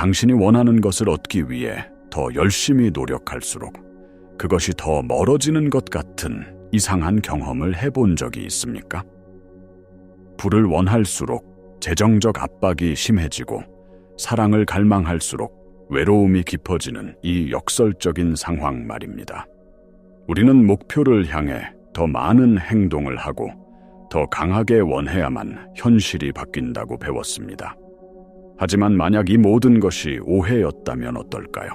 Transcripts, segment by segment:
당신이 원하는 것을 얻기 위해 더 열심히 노력할수록 그것이 더 멀어지는 것 같은 이상한 경험을 해본 적이 있습니까? 부를 원할수록 재정적 압박이 심해지고 사랑을 갈망할수록 외로움이 깊어지는 이 역설적인 상황 말입니다. 우리는 목표를 향해 더 많은 행동을 하고 더 강하게 원해야만 현실이 바뀐다고 배웠습니다. 하지만 만약 이 모든 것이 오해였다면 어떨까요?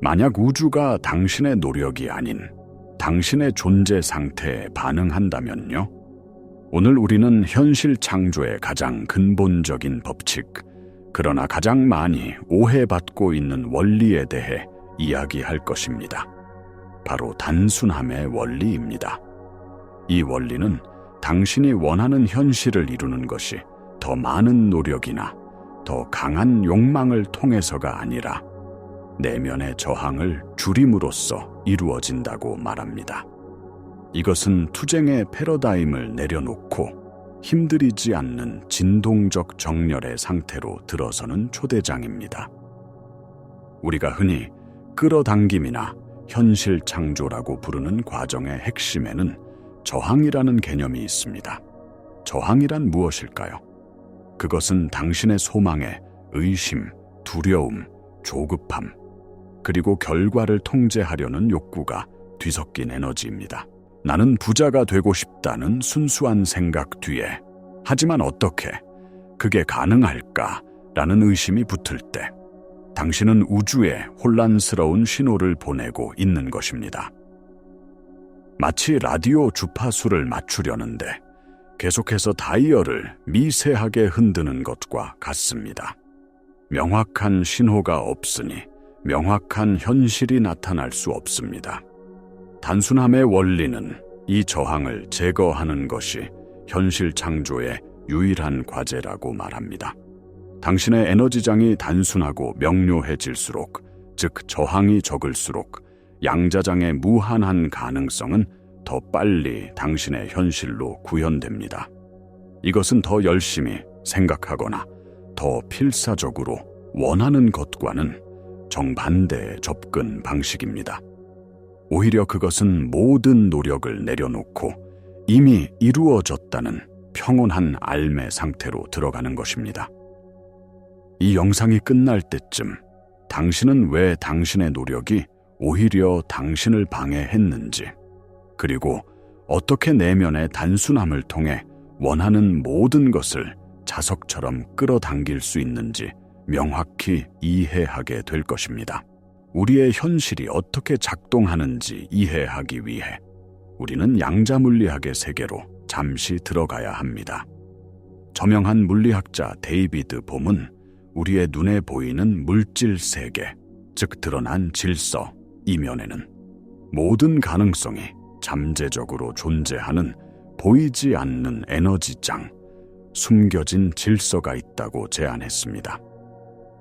만약 우주가 당신의 노력이 아닌 당신의 존재 상태에 반응한다면요? 오늘 우리는 현실 창조의 가장 근본적인 법칙, 그러나 가장 많이 오해받고 있는 원리에 대해 이야기할 것입니다. 바로 단순함의 원리입니다. 이 원리는 당신이 원하는 현실을 이루는 것이 더 많은 노력이나 더 강한 욕망을 통해서가 아니라 내면의 저항을 줄임으로써 이루어진다고 말합니다. 이것은 투쟁의 패러다임을 내려놓고 힘들이지 않는 진동적 정렬의 상태로 들어서는 초대장입니다. 우리가 흔히 끌어당김이나 현실 창조라고 부르는 과정의 핵심에는 저항이라는 개념이 있습니다. 저항이란 무엇일까요? 그것은 당신의 소망에 의심, 두려움, 조급함, 그리고 결과를 통제하려는 욕구가 뒤섞인 에너지입니다. 나는 부자가 되고 싶다는 순수한 생각 뒤에 하지만 어떻게 그게 가능할까라는 의심이 붙을 때 당신은 우주에 혼란스러운 신호를 보내고 있는 것입니다. 마치 라디오 주파수를 맞추려는데 계속해서 다이얼을 미세하게 흔드는 것과 같습니다. 명확한 신호가 없으니 명확한 현실이 나타날 수 없습니다. 단순함의 원리는 이 저항을 제거하는 것이 현실 창조의 유일한 과제라고 말합니다. 당신의 에너지장이 단순하고 명료해질수록, 즉 저항이 적을수록 양자장의 무한한 가능성은 더 빨리 당신의 현실로 구현됩니다. 이것은 더 열심히 생각하거나 더 필사적으로 원하는 것과는 정반대의 접근 방식입니다. 오히려 그것은 모든 노력을 내려놓고 이미 이루어졌다는 평온한 알매 상태로 들어가는 것입니다. 이 영상이 끝날 때쯤 당신은 왜 당신의 노력이 오히려 당신을 방해했는지, 그리고 어떻게 내면의 단순함을 통해 원하는 모든 것을 자석처럼 끌어당길 수 있는지 명확히 이해하게 될 것입니다. 우리의 현실이 어떻게 작동하는지 이해하기 위해 우리는 양자물리학의 세계로 잠시 들어가야 합니다. 저명한 물리학자 데이비드 봄은 우리의 눈에 보이는 물질 세계, 즉 드러난 질서 이면에는 모든 가능성이 잠재적으로 존재하는 보이지 않는 에너지장, 숨겨진 질서가 있다고 제안했습니다.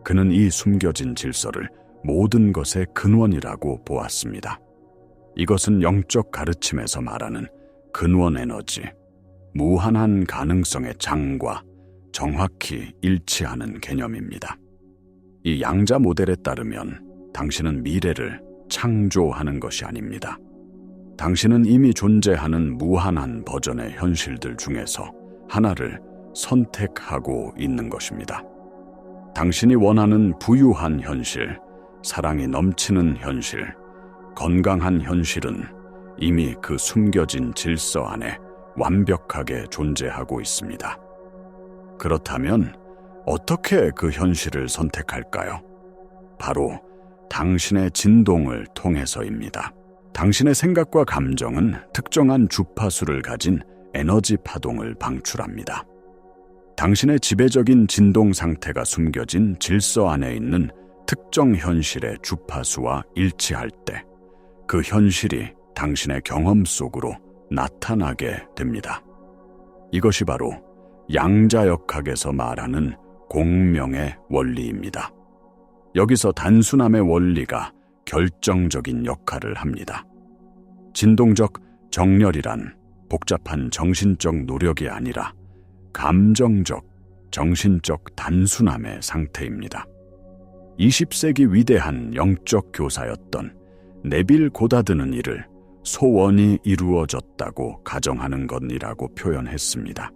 그는 이 숨겨진 질서를 모든 것의 근원이라고 보았습니다. 이것은 영적 가르침에서 말하는 근원 에너지, 무한한 가능성의 장과 정확히 일치하는 개념입니다. 이 양자 모델에 따르면 당신은 미래를 창조하는 것이 아닙니다. 당신은 이미 존재하는 무한한 버전의 현실들 중에서 하나를 선택하고 있는 것입니다. 당신이 원하는 부유한 현실, 사랑이 넘치는 현실, 건강한 현실은 이미 그 숨겨진 질서 안에 완벽하게 존재하고 있습니다. 그렇다면 어떻게 그 현실을 선택할까요? 바로 당신의 진동을 통해서입니다. 당신의 생각과 감정은 특정한 주파수를 가진 에너지 파동을 방출합니다. 당신의 지배적인 진동 상태가 숨겨진 질서 안에 있는 특정 현실의 주파수와 일치할 때 그 현실이 당신의 경험 속으로 나타나게 됩니다. 이것이 바로 양자역학에서 말하는 공명의 원리입니다. 여기서 단순함의 원리가 결정적인 역할을 합니다. 진동적 정렬이란 복잡한 정신적 노력이 아니라 감정적, 정신적 단순함의 상태입니다. 20세기 위대한 영적 교사였던 네빌 고다드는 이를 소원이 이루어졌다고 가정하는 것이라고 표현했습니다.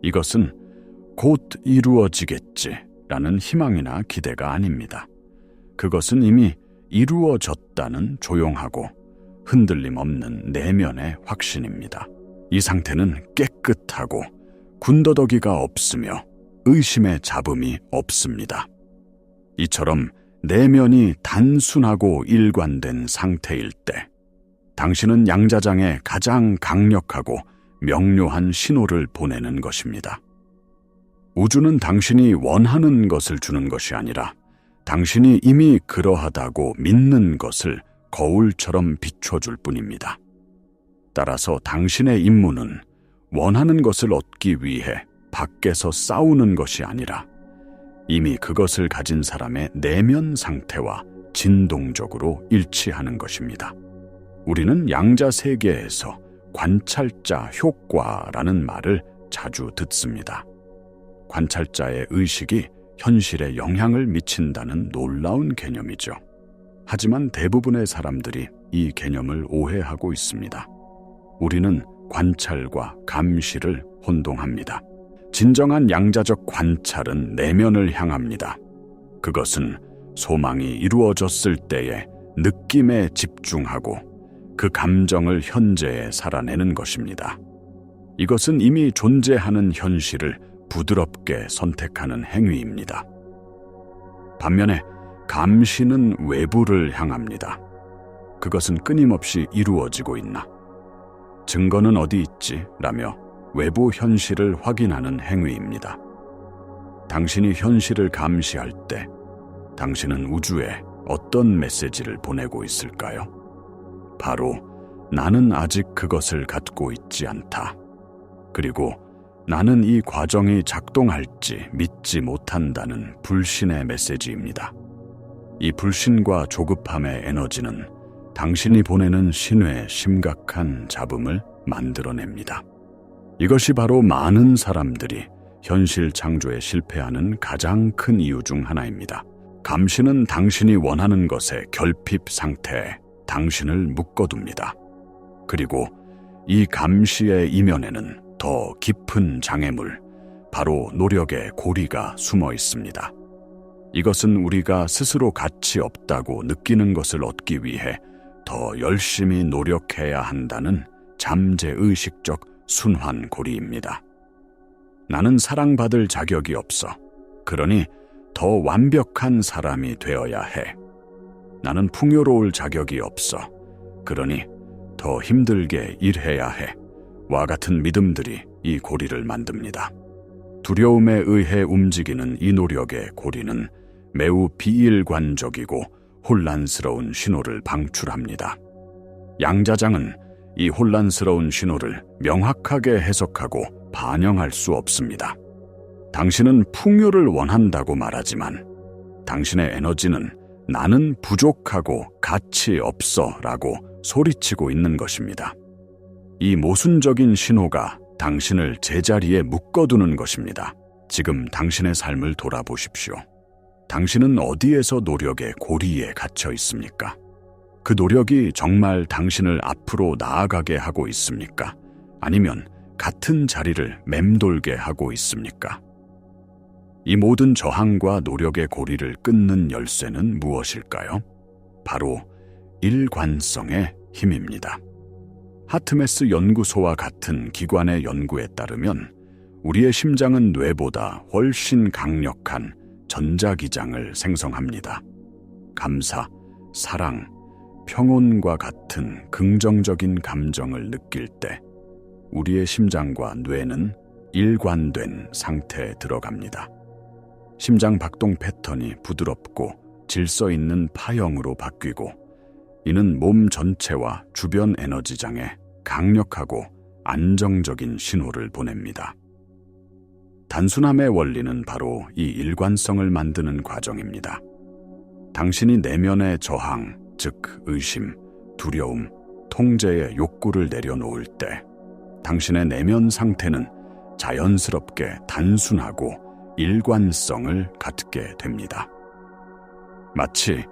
이것은 곧 이루어지겠지라는 희망이나 기대가 아닙니다. 그것은 이미 이루어졌다는 조용하고 흔들림 없는 내면의 확신입니다. 이 상태는 깨끗하고 군더더기가 없으며 의심의 잡음이 없습니다. 이처럼 내면이 단순하고 일관된 상태일 때 당신은 양자장에 가장 강력하고 명료한 신호를 보내는 것입니다. 우주는 당신이 원하는 것을 주는 것이 아니라 당신이 이미 그러하다고 믿는 것을 거울처럼 비춰줄 뿐입니다. 따라서 당신의 임무는 원하는 것을 얻기 위해 밖에서 싸우는 것이 아니라 이미 그것을 가진 사람의 내면 상태와 진동적으로 일치하는 것입니다. 우리는 양자 세계에서 관찰자 효과라는 말을 자주 듣습니다. 관찰자의 의식이 현실에 영향을 미친다는 놀라운 개념이죠. 하지만 대부분의 사람들이 이 개념을 오해하고 있습니다. 우리는 관찰과 감시를 혼동합니다. 진정한 양자적 관찰은 내면을 향합니다. 그것은 소망이 이루어졌을 때의 느낌에 집중하고 그 감정을 현재에 살아내는 것입니다. 이것은 이미 존재하는 현실을 부드럽게 선택하는 행위입니다. 반면에 감시는 외부를 향합니다. 그것은 끊임없이 이루어지고 있나? 증거는 어디 있지? 라며 외부 현실을 확인하는 행위입니다. 당신이 현실을 감시할 때 당신은 우주에 어떤 메시지를 보내고 있을까요? 바로 나는 아직 그것을 갖고 있지 않다. 그리고 나는 이 과정이 작동할지 믿지 못한다는 불신의 메시지입니다. 이 불신과 조급함의 에너지는 당신이 보내는 신호의 심각한 잡음을 만들어냅니다. 이것이 바로 많은 사람들이 현실 창조에 실패하는 가장 큰 이유 중 하나입니다. 감시는 당신이 원하는 것의 결핍 상태에 당신을 묶어둡니다. 그리고 이 감시의 이면에는 더 깊은 장애물, 바로 노력의 고리가 숨어 있습니다. 이것은 우리가 스스로 가치 없다고 느끼는 것을 얻기 위해 더 열심히 노력해야 한다는 잠재의식적 순환고리입니다. 나는 사랑받을 자격이 없어. 그러니 더 완벽한 사람이 되어야 해. 나는 풍요로울 자격이 없어. 그러니 더 힘들게 일해야 해. 와 같은 믿음들이 이 고리를 만듭니다. 두려움에 의해 움직이는 이 노력의 고리는 매우 비일관적이고 혼란스러운 신호를 방출합니다. 양자장은 이 혼란스러운 신호를 명확하게 해석하고 반영할 수 없습니다. 당신은 풍요를 원한다고 말하지만 당신의 에너지는 나는 부족하고 가치 없어 라고 소리치고 있는 것입니다. 이 모순적인 신호가 당신을 제자리에 묶어두는 것입니다. 지금 당신의 삶을 돌아보십시오. 당신은 어디에서 노력의 고리에 갇혀 있습니까? 그 노력이 정말 당신을 앞으로 나아가게 하고 있습니까? 아니면 같은 자리를 맴돌게 하고 있습니까? 이 모든 저항과 노력의 고리를 끊는 열쇠는 무엇일까요? 바로 일관성의 힘입니다. 하트메스 연구소와 같은 기관의 연구에 따르면 우리의 심장은 뇌보다 훨씬 강력한 전자기장을 생성합니다. 감사, 사랑, 평온과 같은 긍정적인 감정을 느낄 때 우리의 심장과 뇌는 일관된 상태에 들어갑니다. 심장 박동 패턴이 부드럽고 질서 있는 파형으로 바뀌고 이는 몸 전체와 주변 에너지장에 강력하고 안정적인 신호를 보냅니다. 단순함의 원리는 바로 이 일관성을 만드는 과정입니다. 당신이 내면의 저항, 즉 의심, 두려움, 통제의 욕구를 내려놓을 때 당신의 내면 상태는 자연스럽게 단순하고 일관성을 갖게 됩니다. 마치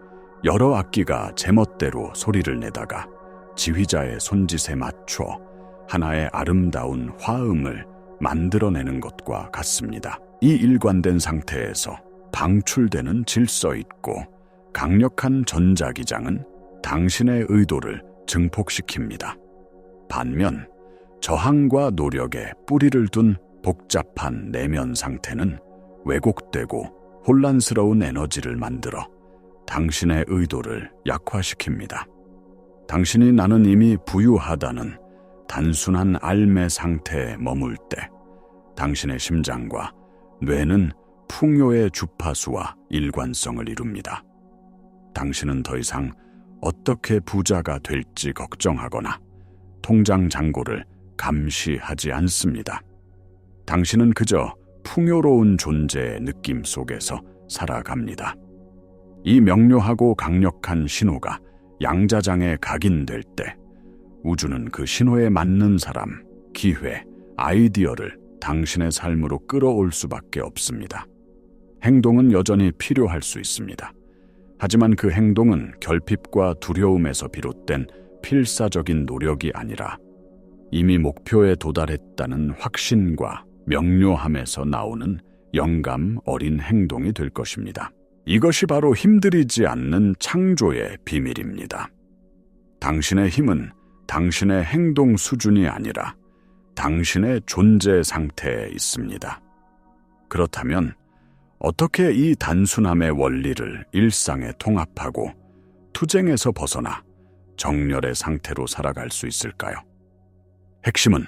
여러 악기가 제멋대로 소리를 내다가 지휘자의 손짓에 맞춰 하나의 아름다운 화음을 만들어내는 것과 같습니다. 이 일관된 상태에서 방출되는 질서 있고 강력한 전자기장은 당신의 의도를 증폭시킵니다. 반면 저항과 노력에 뿌리를 둔 복잡한 내면 상태는 왜곡되고 혼란스러운 에너지를 만들어 당신의 의도를 약화시킵니다. 당신이 나는 이미 부유하다는 단순한 알매 상태에 머물 때 당신의 심장과 뇌는 풍요의 주파수와 일관성을 이룹니다. 당신은 더 이상 어떻게 부자가 될지 걱정하거나 통장 잔고를 감시하지 않습니다. 당신은 그저 풍요로운 존재의 느낌 속에서 살아갑니다. 이 명료하고 강력한 신호가 양자장에 각인될 때 우주는 그 신호에 맞는 사람, 기회, 아이디어를 당신의 삶으로 끌어올 수밖에 없습니다. 행동은 여전히 필요할 수 있습니다. 하지만 그 행동은 결핍과 두려움에서 비롯된 필사적인 노력이 아니라 이미 목표에 도달했다는 확신과 명료함에서 나오는 영감 어린 행동이 될 것입니다. 이것이 바로 힘들이지 않는 창조의 비밀입니다. 당신의 힘은 당신의 행동 수준이 아니라 당신의 존재 상태에 있습니다. 그렇다면 어떻게 이 단순함의 원리를 일상에 통합하고 투쟁에서 벗어나 정렬의 상태로 살아갈 수 있을까요? 핵심은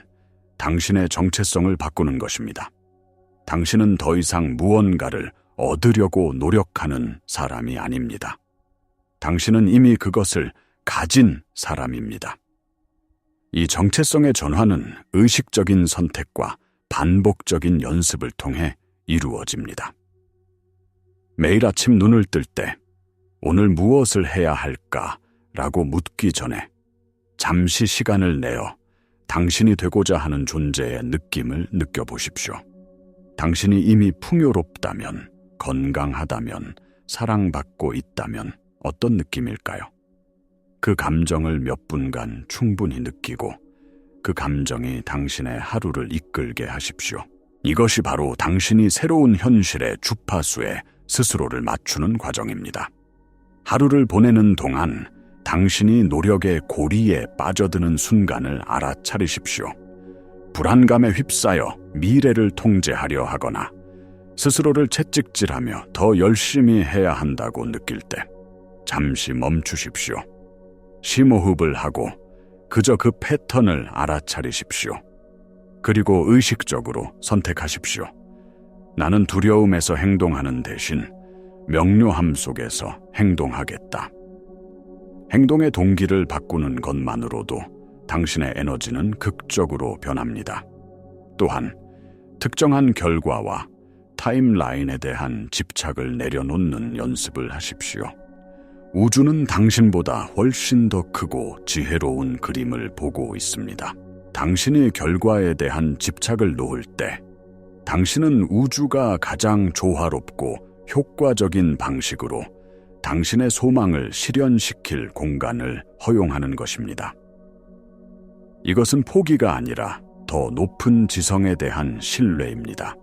당신의 정체성을 바꾸는 것입니다. 당신은 더 이상 무언가를 얻으려고 노력하는 사람이 아닙니다. 당신은 이미 그것을 가진 사람입니다. 이 정체성의 전환은 의식적인 선택과 반복적인 연습을 통해 이루어집니다. 매일 아침 눈을 뜰 때 오늘 무엇을 해야 할까라고 묻기 전에 잠시 시간을 내어 당신이 되고자 하는 존재의 느낌을 느껴보십시오. 당신이 이미 풍요롭다면, 건강하다면, 사랑받고 있다면 어떤 느낌일까요? 그 감정을 몇 분간 충분히 느끼고 그 감정이 당신의 하루를 이끌게 하십시오. 이것이 바로 당신이 새로운 현실의 주파수에 스스로를 맞추는 과정입니다. 하루를 보내는 동안 당신이 노력의 고리에 빠져드는 순간을 알아차리십시오. 불안감에 휩싸여 미래를 통제하려 하거나 스스로를 채찍질하며 더 열심히 해야 한다고 느낄 때 잠시 멈추십시오. 심호흡을 하고 그저 그 패턴을 알아차리십시오. 그리고 의식적으로 선택하십시오. 나는 두려움에서 행동하는 대신 명료함 속에서 행동하겠다. 행동의 동기를 바꾸는 것만으로도 당신의 에너지는 극적으로 변합니다. 또한 특정한 결과와 타임라인에 대한 집착을 내려놓는 연습을 하십시오. 우주는 당신보다 훨씬 더 크고 지혜로운 그림을 보고 있습니다. 당신이 결과에 대한 집착을 놓을 때 당신은 우주가 가장 조화롭고 효과적인 방식으로 당신의 소망을 실현시킬 공간을 허용하는 것입니다. 이것은 포기가 아니라 더 높은 지성에 대한 신뢰입니다.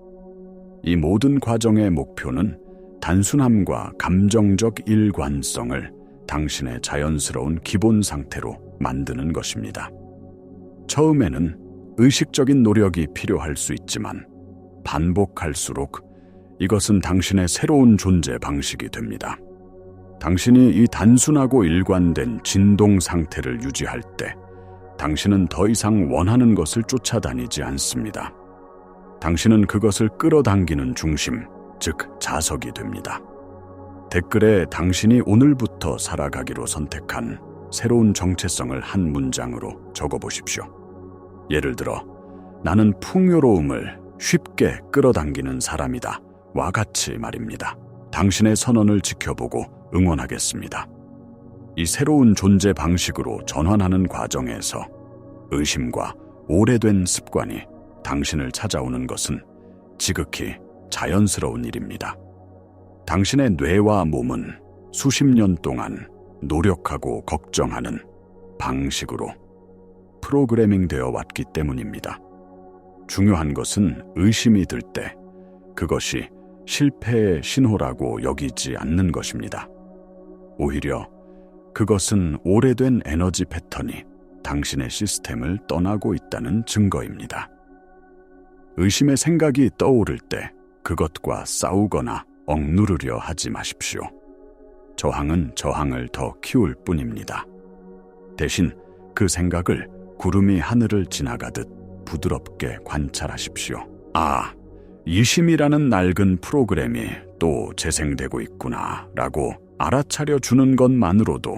이 모든 과정의 목표는 단순함과 감정적 일관성을 당신의 자연스러운 기본 상태로 만드는 것입니다. 처음에는 의식적인 노력이 필요할 수 있지만 반복할수록 이것은 당신의 새로운 존재 방식이 됩니다. 당신이 이 단순하고 일관된 진동 상태를 유지할 때 당신은 더 이상 원하는 것을 쫓아다니지 않습니다. 당신은 그것을 끌어당기는 중심, 즉 자석이 됩니다. 댓글에 당신이 오늘부터 살아가기로 선택한 새로운 정체성을 한 문장으로 적어보십시오. 예를 들어, 나는 풍요로움을 쉽게 끌어당기는 사람이다 와 같이 말입니다. 당신의 선언을 지켜보고 응원하겠습니다. 이 새로운 존재 방식으로 전환하는 과정에서 의심과 오래된 습관이 당신을 찾아오는 것은 지극히 자연스러운 일입니다. 당신의 뇌와 몸은 수십 년 동안 노력하고 걱정하는 방식으로 프로그래밍 되어 왔기 때문입니다. 중요한 것은 의심이 들 때 그것이 실패의 신호라고 여기지 않는 것입니다. 오히려 그것은 오래된 에너지 패턴이 당신의 시스템을 떠나고 있다는 증거입니다. 의심의 생각이 떠오를 때 그것과 싸우거나 억누르려 하지 마십시오. 저항은 저항을 더 키울 뿐입니다. 대신 그 생각을 구름이 하늘을 지나가듯 부드럽게 관찰하십시오. 아, 이심이라는 낡은 프로그램이 또 재생되고 있구나 라고 알아차려 주는 것만으로도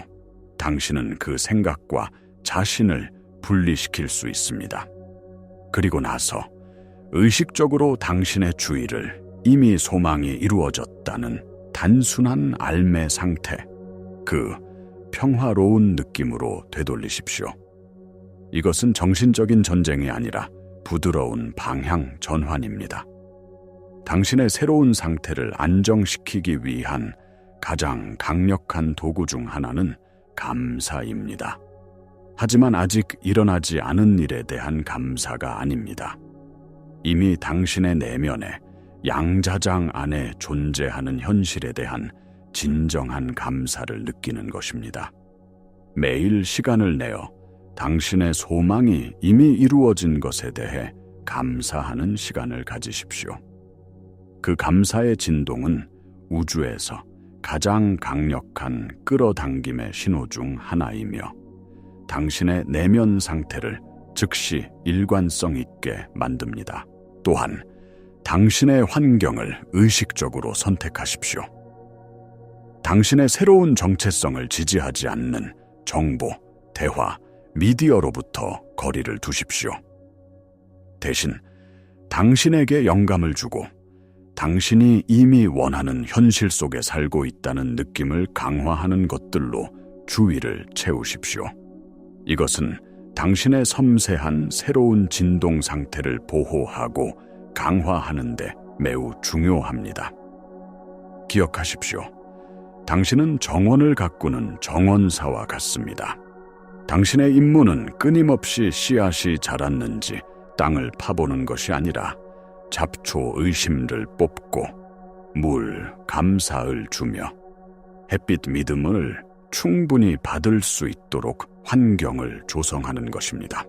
당신은 그 생각과 자신을 분리시킬 수 있습니다. 그리고 나서 의식적으로 당신의 주의를 이미 소망이 이루어졌다는 단순한 알매 상태, 그 평화로운 느낌으로 되돌리십시오. 이것은 정신적인 전쟁이 아니라 부드러운 방향 전환입니다. 당신의 새로운 상태를 안정시키기 위한 가장 강력한 도구 중 하나는 감사입니다. 하지만 아직 일어나지 않은 일에 대한 감사가 아닙니다. 이미 당신의 내면에 양자장 안에 존재하는 현실에 대한 진정한 감사를 느끼는 것입니다. 매일 시간을 내어 당신의 소망이 이미 이루어진 것에 대해 감사하는 시간을 가지십시오. 그 감사의 진동은 우주에서 가장 강력한 끌어당김의 신호 중 하나이며 당신의 내면 상태를 즉시 일관성 있게 만듭니다. 또한 당신의 환경을 의식적으로 선택하십시오. 당신의 새로운 정체성을 지지하지 않는 정보, 대화, 미디어로부터 거리를 두십시오. 대신 당신에게 영감을 주고 당신이 이미 원하는 현실 속에 살고 있다는 느낌을 강화하는 것들로 주위를 채우십시오. 이것은 당신의 섬세한 새로운 진동 상태를 보호하고 강화하는 데 매우 중요합니다. 기억하십시오. 당신은 정원을 가꾸는 정원사와 같습니다. 당신의 임무는 끊임없이 씨앗이 자랐는지 땅을 파보는 것이 아니라 잡초 의심를 뽑고 물, 감사를 주며 햇빛 믿음을 충분히 받을 수 있도록 환경을 조성하는 것입니다.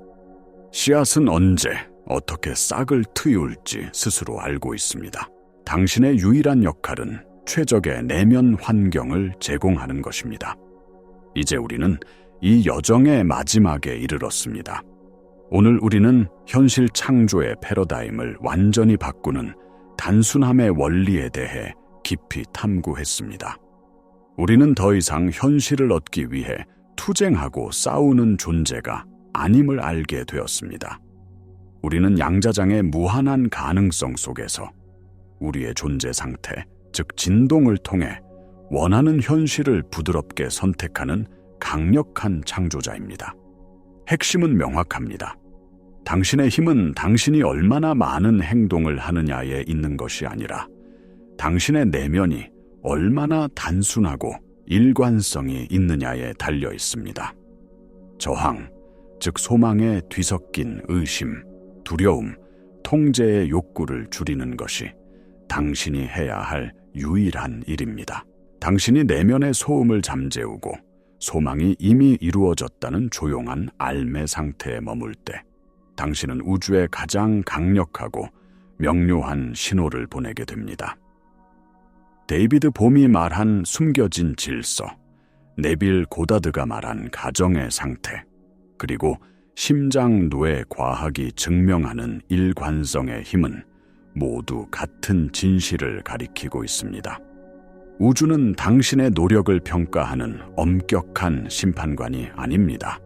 씨앗은 언제 어떻게 싹을 트이울지 스스로 알고 있습니다. 당신의 유일한 역할은 최적의 내면 환경을 제공하는 것입니다. 이제 우리는 이 여정의 마지막에 이르렀습니다. 오늘 우리는 현실 창조의 패러다임을 완전히 바꾸는 단순함의 원리에 대해 깊이 탐구했습니다. 우리는 더 이상 현실을 얻기 위해 투쟁하고 싸우는 존재가 아님을 알게 되었습니다. 우리는 양자장의 무한한 가능성 속에서 우리의 존재 상태, 즉 진동을 통해 원하는 현실을 부드럽게 선택하는 강력한 창조자입니다. 핵심은 명확합니다. 당신의 힘은 당신이 얼마나 많은 행동을 하느냐에 있는 것이 아니라 당신의 내면이 얼마나 단순하고 일관성이 있느냐에 달려 있습니다. 저항, 즉 소망에 뒤섞인 의심, 두려움, 통제의 욕구를 줄이는 것이 당신이 해야 할 유일한 일입니다. 당신이 내면의 소음을 잠재우고 소망이 이미 이루어졌다는 조용한 알매 상태에 머물 때 당신은 우주에 가장 강력하고 명료한 신호를 보내게 됩니다. 데이비드 봄이 말한 숨겨진 질서, 네빌 고다드가 말한 가정의 상태, 그리고 심장 뇌 과학이 증명하는 일관성의 힘은 모두 같은 진실을 가리키고 있습니다. 우주는 당신의 노력을 평가하는 엄격한 심판관이 아닙니다.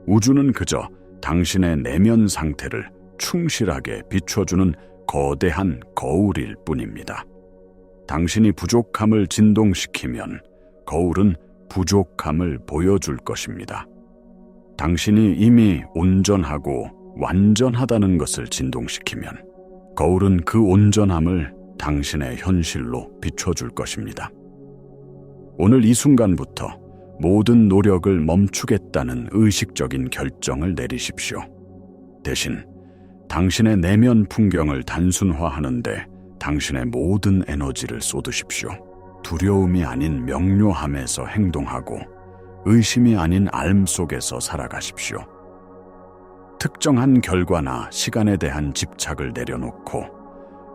우주는 그저 당신의 내면 상태를 충실하게 비춰주는 거대한 거울일 뿐입니다. 당신이 부족함을 진동시키면 거울은 부족함을 보여줄 것입니다. 당신이 이미 온전하고 완전하다는 것을 진동시키면 거울은 그 온전함을 당신의 현실로 비춰줄 것입니다. 오늘 이 순간부터 모든 노력을 멈추겠다는 의식적인 결정을 내리십시오. 대신 당신의 내면 풍경을 단순화하는데 당신의 모든 에너지를 쏟으십시오. 두려움이 아닌 명료함에서 행동하고 의심이 아닌 알 속에서 살아가십시오. 특정한 결과나 시간에 대한 집착을 내려놓고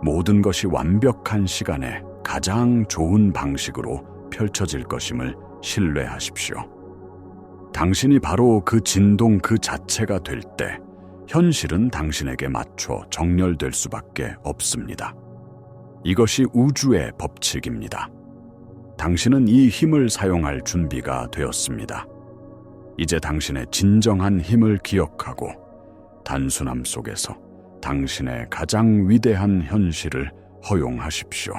모든 것이 완벽한 시간에 가장 좋은 방식으로 펼쳐질 것임을 신뢰하십시오. 당신이 바로 그 진동 그 자체가 될 때 현실은 당신에게 맞춰 정렬될 수밖에 없습니다. 이것이 우주의 법칙입니다. 당신은 이 힘을 사용할 준비가 되었습니다. 이제 당신의 진정한 힘을 기억하고 단순함 속에서 당신의 가장 위대한 현실을 허용하십시오.